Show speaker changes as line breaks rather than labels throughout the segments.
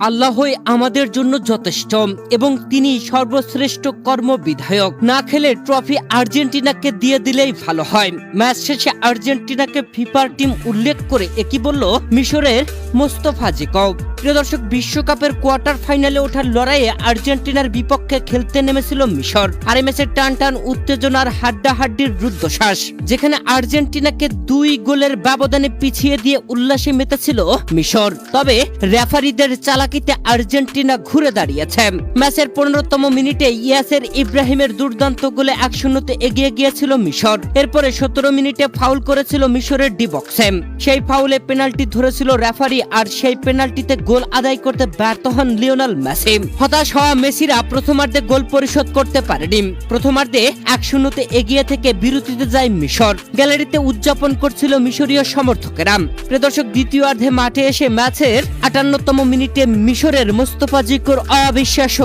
আল্লাহই আমাদের জন্য যথেষ্ট এবং তিনি সর্বশ্রেষ্ঠ কর্মবিধায়ক। না খেলে ট্রফি আর্জেন্টিনাকে দিয়ে দিলেই ভালো হয়। ম্যাচ শেষে আর্জেন্টিনাকে ফিফার টিম উল্লেখ করে একই বলল মিশরের মোস্তফা জিকভ। প্রিয় দর্শক, বিশ্বকাপের কোয়ার্টার ফাইনালে ওঠার লড়াইয়ে আর্জেন্টিনার বিপক্ষে খেলতে নেমেছিল মিশর। আর এই ম্যাচে টান টান উত্তেজনার হাড্ডাহাড্ডির রুদ্ধশ্বাস, যেখানে আর্জেন্টিনাকে 2 গোলের ব্যবধানে পিছিয়ে দিয়ে উল্লাসে মেতেছিল মিশর। তবে রেফারিদের চালাকিতে আর্জেন্টিনা ঘুরে দাঁড়িয়েছে। ম্যাচের 15তম মিনিটে ইয়াসের ইব্রাহিমের দুর্দান্ত গোলে 1-0 এগিয়ে গিয়েছিল মিশর। এরপরে 17 মিনিটে ফাউল করেছিল মিশরের ডি বক্সে। সেই ফাউলে পেনাল্টি ধরেছিল রেফারি, আর সেই পেনাল্টিতে গোল আদায় করতে ব্যর্থ হন লিওনেল মেসি। হতাশ হওয়া মেসিরা প্রথমার্ধে গোল পরিশোধ করতে পারেনি। প্রথমার্ধে 1-0 এগিয়ে থেকে বিরতিতে যায় মিশর। গ্যালারিতে উদযাপন করছিল মিশরীয় সমর্থকেরা। প্রিয় দর্শক, দ্বিতীয়ার্ধে মাঠে এসে ম্যাচের 58তম মিনিটে মিশরের মোস্তফা জিকভর অবিশ্বাস্য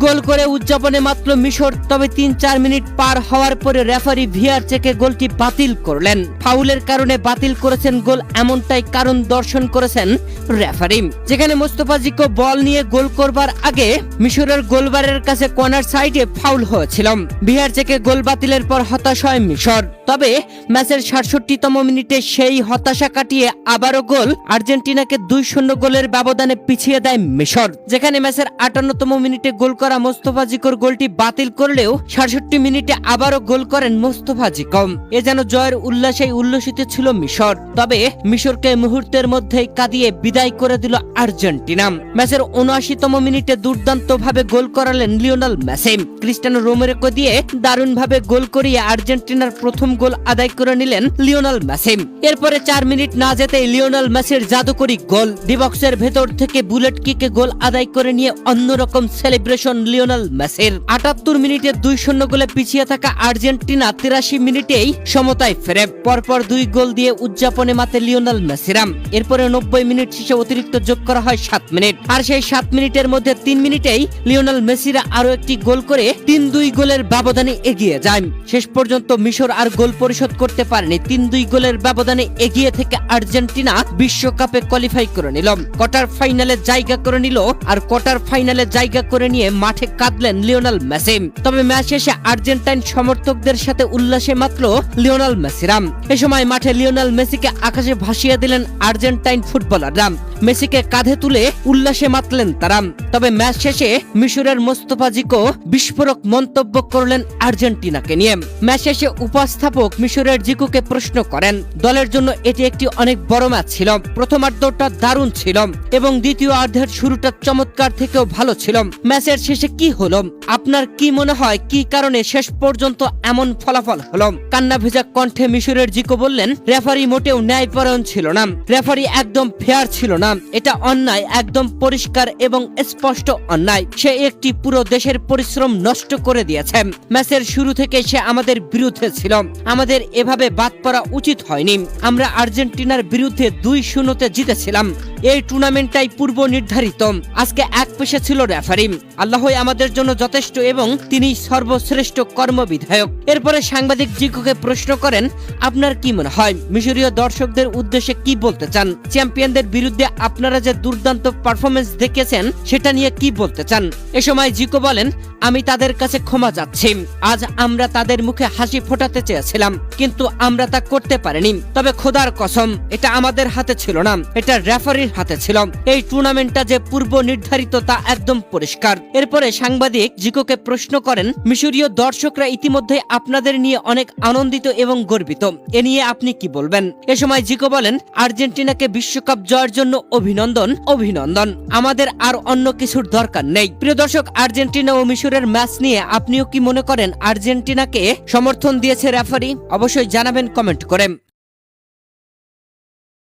গোল করে উদযাপনে মাত্র মিশর। তবে 3-4 মিনিট পার হওয়ার পরে রেফারি ভিআর চেকে গোলটি বাতিল করলেন। ফাউলের কারণে বাতিল করেছেন গোল, এমনটাই কারণ দর্শন করেছেন রেফারি। যেখানে মোস্তফা জিকভ বল নিয়ে গোল করবার আগে মিশরের গোলবারের কাছে কর্নার সাইডে ফাউল হয়েছিল। ভিআর চেকে গোল বাতিলের পর হতাশ হয় মিশর। তবে ম্যাচের 67তম মিনিটে সেই হতাশা কাটিয়ে আবারও গোল। আর্জেন্টিনাকে 2-0 গোলের ব্যবধানে পিছিয়ে দেয় মিশর। যেখানে ম্যাচের 58তম মিনিটে গোল করা মোস্তফা জিকভর গোলটি বাতিল করলেও 67 মিনিটে আবারও গোল করেন মোস্তফা জিকভ। এ যেন জয়ের উল্লাসেই উল্লসিত ছিল মিশর। তবে মিশরকে মুহূর্তের মধ্যেই কাঁদিয়ে বিদায় করে দিল আর্জেন্টিনা। ম্যাচের 79তম মিনিটে দুর্দান্তভাবে গোল করালেন লিওনেল মেসি। ক্রিস্টিয়ানো রোমেরোকে দিয়ে দারুণভাবে গোল করিয়ে আর্জেন্টিনার প্রথম গোল আদায় করে নিলেন লিওনেল মেসি। এরপরে 4 মিনিট না যেতেই লিওনেল মেসির জাদুকরী গোল। ডি বক্সের ভেতর থেকে বুলেট কিকে গোল আদায় করে নিয়ে অন্যরকম সেলিব্রেশন লিওনেল মেসির। 78 মিনিটে 2-0 গোলে পিছিয়ে থাকা আর্জেন্টিনা 83 মিনিটেই সমতায় ফেরে। পরপর 2 গোল দিয়ে উদযাপনে মাতে লিওনেল মেসিরা। এরপরে 90 মিনিট শেষে অতিরিক্ত যোগ করা হয় 7 মিনিট। আর সেই 7 মিনিটের মধ্যে 3 মিনিটেই লিওনেল মেসিরা আরো একটি গোল করে 3-2 গোলের ব্যবধানে এগিয়ে যায়। শেষ পর্যন্ত মিশর আর গোল পরিশোধ করতে পারেনি। 3-2 গোলের ব্যবধানে এগিয়ে থেকে আর্জেন্টিনা বিশ্বকাপে কোয়ালিফাই করে নিল, কোয়ার্টার ফাইনালে জায়গা করে নিল। আর কোয়ার্টার ফাইনালে জায়গা করে নিয়ে মাঠে কাঁদলেন লিওনেল মেসি। তবে ম্যাচ শেষে আর্জেন্টাইন সমর্থকদের সাথে উল্লাসে মাতল লিওনেল মেসিরা। এ সময় মাঠে লিওনেল মেসিকে আকাশে ভাসিয়ে দিলেন আর্জেন্টাইন ফুটবলাররা। মেসিকে কাঁধে তুলে উল্লাসে মাতলেন তারা। তবে ম্যাচ শেষে মিশরের মোস্তফা জিকভ বিস্ফোরক মন্তব্য করলেন আর্জেন্টিনাকে নিয়ে। ম্যাচ শেষে উপস্থাপক মিশরের জিকোকে প্রশ্ন করেন, দলের জন্য এটি একটি অনেক বড় ম্যাচ ছিল। প্রথমার্ধটা দারুণ ছিল এবং দ্বিতীয়ার্ধের শুরুটা চমৎকার থেকেও ভালো ছিল। ম্যাচের শেষে কি হলো? আপনার কি মনে হয় কি কারণে শেষ পর্যন্ত এমন ফলাফল হলো? কান্না ভেজা কণ্ঠে মিশরের জিকো বললেন, রেফারি মোটেও ন্যায়পরায়ণ ছিল না। রেফারি একদম ফেয়ার ছিল না। এটা অন্যায়, একদম পরিষ্কার এবং স্পষ্ট অন্যায়। সে একটি পুরো দেশের পরিশ্রম নষ্ট করে দিয়েছে। ম্যাচের শুরু থেকে সে আমাদের বিরুদ্ধে ছিল। আমাদের এভাবে বাদ পড়া উচিত হয়নি। আমরা আর্জেন্টিনার বিরুদ্ধে 2-0 জিতেছিলাম। এই টুর্নামেন্টটাই পূর্ব নির্ধারিত। আজকে এক পেশে ছিল রেফারি। আল্লাহই আমাদের জন্য যথেষ্ট এবং তিনি সর্বশ্রেষ্ঠ কর্মবিধায়ক। এরপরে সাংবাদিক জিকোকে প্রশ্ন করেন, আপনার কি মনে হয় মিশরীয় দর্শকদের উদ্দেশ্যে কি বলতে চান? চ্যাম্পিয়নদের বিরুদ্ধে আপনারা যে দুর্দান্ত পারফরমেন্স দেখিয়েছেন সেটা নিয়ে কি বলতে চান? এ সময় জিকো বলেন, আমি তাদের কাছে ক্ষমা চাচ্ছি। আজ আমরা তাদের মুখে হাসি ফোটাতে চেয়েছিলাম, কিন্তু আমরা তা করতে পারিনি। তবে খোদার কসম, এটা আমাদের হাতে ছিল না, এটা রেফারির হাতে ছিল। এই টুর্নামেন্টটা যে পূর্ব নির্ধারিত তা একদম পরিষ্কার। এরপরে সাংবাদিক জিকোকে প্রশ্ন করেন, মিশরীয় দর্শকরা ইতিমধ্যে আপনাদের নিয়ে অনেক আনন্দিত এবং গর্বিত। এ নিয়ে আপনি কি বলবেন? এ সময় জিকো বলেন, আর্জেন্টিনাকে বিশ্বকাপ জয়ের জন্য অভিনন্দন। অভিনন্দন, আমাদের আর অন্য কিছুর দরকার নেই। প্রিয় দর্শক, আর্জেন্টিনা ও মিশরের ম্যাচ নিয়ে আপনিও কি মনে করেন আর্জেন্টিনাকে সমর্থন দিয়েছে রেফারি? অবশ্যই জানাবেন কমেন্ট করে।